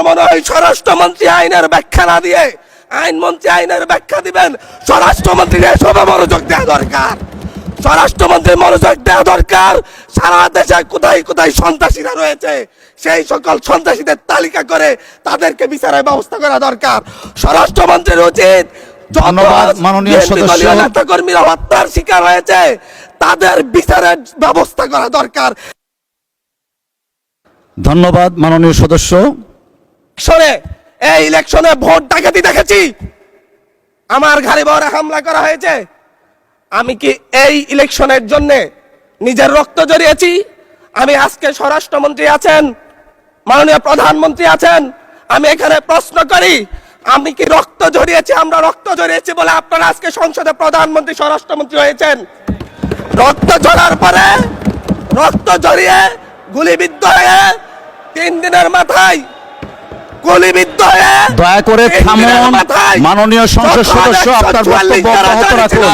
মনে হয় স্বরাষ্ট্রমন্ত্রী আইনের ব্যাখ্যা না দিয়ে আইনমন্ত্রী আইনের ব্যাখ্যা দিবেন। স্বরাষ্ট্রমন্ত্রীর এসবে মনোযোগ দেওয়া দরকার। স্বরাষ্ট্রমন্ত্রীর মনোযোগ দেওয়া দরকার। সারা দেশে কোথায় কোথায় সন্ত্রাসীরা রয়েছে সেই সকল সন্ত্রাসীদের তালিকা করে তাদেরকে বিচারের ব্যবস্থা করা দরকার। স্বরাষ্ট্রমন্ত্রীর উচিত ধন্যবাদ মাননীয় সদস্য। নেতাকর্মীরা হত্যার শিকার হয়েছে তাদের বিচারের ব্যবস্থা করা দরকার। ধন্যবাদ মাননীয় সদস্য। এই ইলেকশনে ভোট ডাকাতি দেখেছি, আমার ঘাড়ে বড় হামলা করা হয়েছে। আমি কি এই ইলেকশনের জন্য নিজের রক্ত জড়িয়েছি? আমি আজকে স্বরাষ্ট্রমন্ত্রী আছেন, মাননীয় প্রধানমন্ত্রী আছেন, আমি এখানে প্রশ্ন করি আমি কি রক্ত জড়িয়েছি? আমরা রক্ত জড়িয়েছি বলে আপনারা আজকে সংসদে প্রধানমন্ত্রী স্বরাষ্ট্রমন্ত্রী হয়েছেন। রক্ত ঝরার পরে রক্ত জড়িয়ে গুলিবিদ্ধ হয়ে 3 দিনের মাথায় গুলিবিদ্ধ হয়ে দয়া করে থামুন মাননীয় সংসদ সদস্য, আপনার বক্তব্য অব্যাহত রাখুন।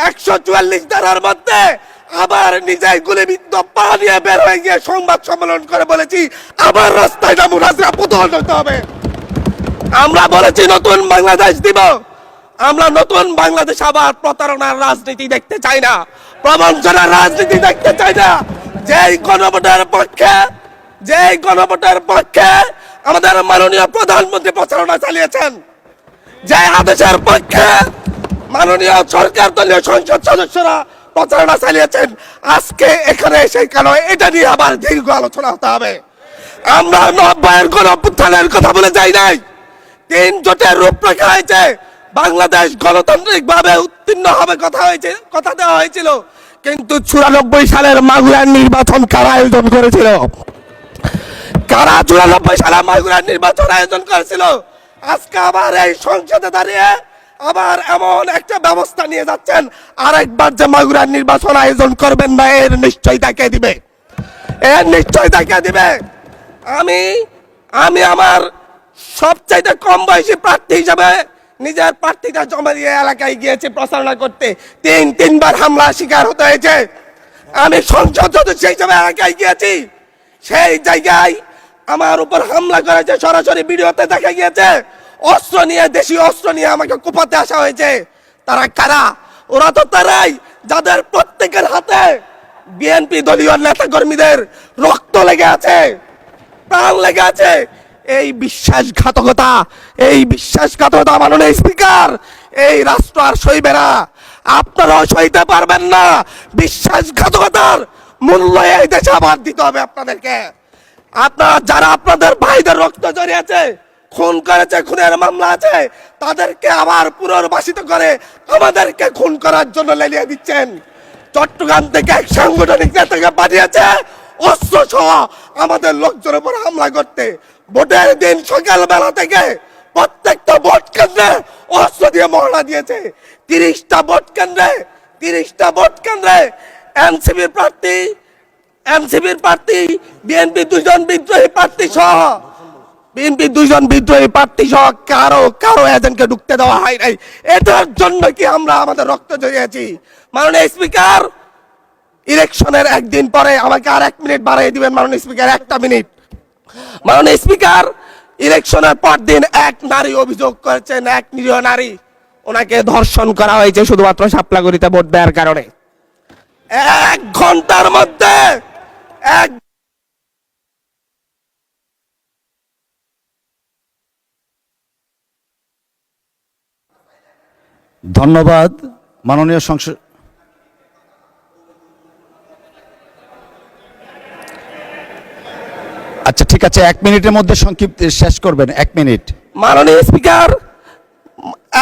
144 ধারার মধ্যে আবার নিজে গুলিবিদ্ধ পা নিয়ে বের হয়ে গিয়ে সংবাদ সম্মেলন করে বলেছি আবার রাস্তায় নামুন, হাজরা প্রতিহত হতে হবে। আমরা বলেছি নতুন বাংলাদেশ দিব। আমরা নতুন বাংলাদেশ আবার প্রতারণার রাজনীতি দেখতে চাই না, প্রবঞ্চনার রাজনীতি দেখতে চাই না। যেই গণভোটের পক্ষে আমাদের মাননীয় প্রধানমন্ত্রী প্রচারণা চালিয়েছেন, যে আদেশের পক্ষে মাননীয় সরকার দলীয় সংসদ সদস্যরা প্রচারণা চালিয়েছেন, আজকে এখানে এসে কেন এটা নিয়ে আবার দীর্ঘ আলোচনা হতে হবে? আমরা 90-এর গণঅভ্যুত্থানের কথা বলে যাই নাই। 3 জোটের রূপরেখা হয়েছে, বাংলাদেশ গণতান্ত্রিক ভাবে উত্তীর্ণ হবে কথা দেওয়া হয়েছিল, কিন্তু 94 সালের মাগুরার নির্বাচন কারা আয়োজন করেছিল? কারা 94 সালে মাগুরার নির্বাচন আয়োজন করেছিল? আজকে আবার এই সংসদে দাঁড়িয়ে আবার এমন একটা ব্যবস্থা নিয়ে যাচ্ছেন, আরেকবার যে মাগুরার নির্বাচন আয়োজন করবেন না এর নিশ্চয়তা কে দিবে? এর নিশ্চয়তা কে দিবে? আমি আমার সবচাইতে কম বয়সী প্রার্থী হিসাবে নিজের প্রার্থীটা জমা দিয়ে এলাকায় গিয়েছি প্রচারণা করতে। 3বার হামলা শিকার হতে হয়েছে। আমি সংসদ সদস্য হিসাবে এলাকায় গিয়েছি, সেই জায়গায় আমার উপর হামলা করেছে, সরাসরি ভিডিওতে দেখা গিয়েছে। অস্ত্র নিয়ে, দেশীয় অস্ত্র নিয়ে আমাকে কোপাতে আসা হয়েছে। তারা কারা? ওরা তো তারাই যাদের প্রত্যেকের হাতে বিএনপি দলীয় নেতা কর্মীদের রক্ত লেগে আছে, প্রাণ লেগে আছে। এই বিশ্বাসঘাতকতা মাননীয় স্পিকার, এই রাষ্ট্র আর সইবে না, আপনারাও সইতে পারবেন না। বিশ্বাসঘাতকতার মূল্য এই দেশে আবার দিতে হবে আপনাদেরকে। আপনারা যারা আপনাদের ভাইদের রক্ত জড়িয়েছে, খুন করেছে, খুনের মামলা আছে, তাদেরকে আবার পুনর্বাসিত করে আমাদেরকে খুন করার জন্য লেলিয়ে দিচ্ছেন। চট্টগ্রাম থেকে এক সাংগঠনিক নেতাকে পাঠিয়েছে অস্ত্র সহ আমাদের লোকজনের উপর হামলা করতে। ভোটের দিন সকালবেলা থেকে প্রত্যেকটা ভোট কেন্দ্রে অস্ত্র দিয়ে মহড়া দিয়েছে। 30টা ভোট কেন্দ্রে এনসিপির প্রার্থী, বিএনপি 2 জন বিদ্রোহী প্রার্থী সহ কারো এজেন্টকে ঢুকতে দেওয়া হয় নাই। এটার জন্য কি আমরা আমাদের রক্ত জড়িয়েছি? মাননীয় স্পিকার, ইলেকশনের একদিন পরে আমাকে আর 1 মিনিট বাড়িয়ে দিবেন মাননীয় স্পিকার, 1টা মিনিট। মাননীয় স্পিকার, ইলেকশনের পর দিন এক নারী অভিযোগ করেছেন, এক নিরীহ নারী, ওনাকে ধর্ষণ করা হয়েছে শুধুমাত্র শাপলাগুড়িতে ভোট দেওয়ার কারণে। 1 ঘন্টার মধ্যে ধন্যবাদ মাননীয় সংসদ। আচ্ছা ঠিক আছে, 1 মিনিটের মধ্যে সংক্ষিপ্ত শেষ করবেন, 1 মিনিট। মাননীয় স্পিকার,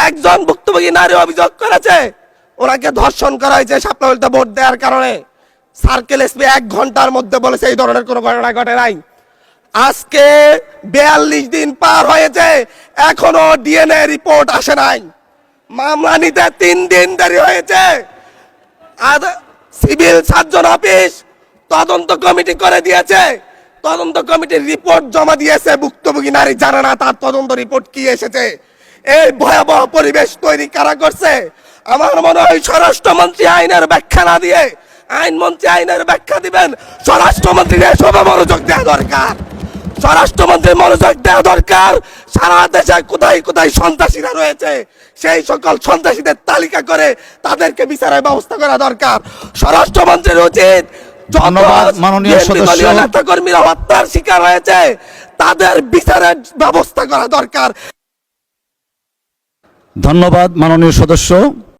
একজন ভুক্তভোগী নারী অভিযোগ করেছে ওনাকে ধর্ষণ করা হয়েছে শাপলাগুড়িতে ভোট দেওয়ার কারণে। সার্কেল এসপি 1 ঘন্টার মধ্যে বলেছে এই ধরনের কোনো ঘটনা ঘটে নাই। আজকে 42 দিন পার হয়েছে, এখনো ডিএনএ রিপোর্ট আসে নাই। মামলা নিতে 3 দিন দেরি হয়েছে। সিভিল সার্জন অফিস তদন্ত কমিটি করে দিয়েছে, তদন্ত কমিটির রিপোর্ট জমা দিয়েছে। ভুক্তভোগী নারী জানে না তার তদন্ত রিপোর্ট কি এসেছে। এই ভয়াবহ পরিবেশ তৈরি কারা করছে? আমার মনে হয় স্বরাষ্ট্রমন্ত্রী আইনের ব্যাখ্যা না দিয়ে আইনমন্ত্রী আইনের ব্যাখ্যা দিবেন। স্বরাষ্ট্রমন্ত্রীর এসবে মনোযোগ দেওয়া দরকার। স্বরাষ্ট্রমন্ত্রীর মনোযোগ দেওয়া দরকার। সারা দেশে কোথায় কোথায় সন্ত্রাসীরা রয়েছে সেই সকল সন্ত্রাসীদের তালিকা করে তাদেরকে বিচারের ব্যবস্থা করা দরকার। স্বরাষ্ট্রমন্ত্রীর উচিত ধন্যবাদ মাননীয় সদস্য। নেতা কর্মীরা হত্যার শিকার হয়েছে তাদের বিচারের ব্যবস্থা করা দরকার। ধন্যবাদ মাননীয় সদস্য।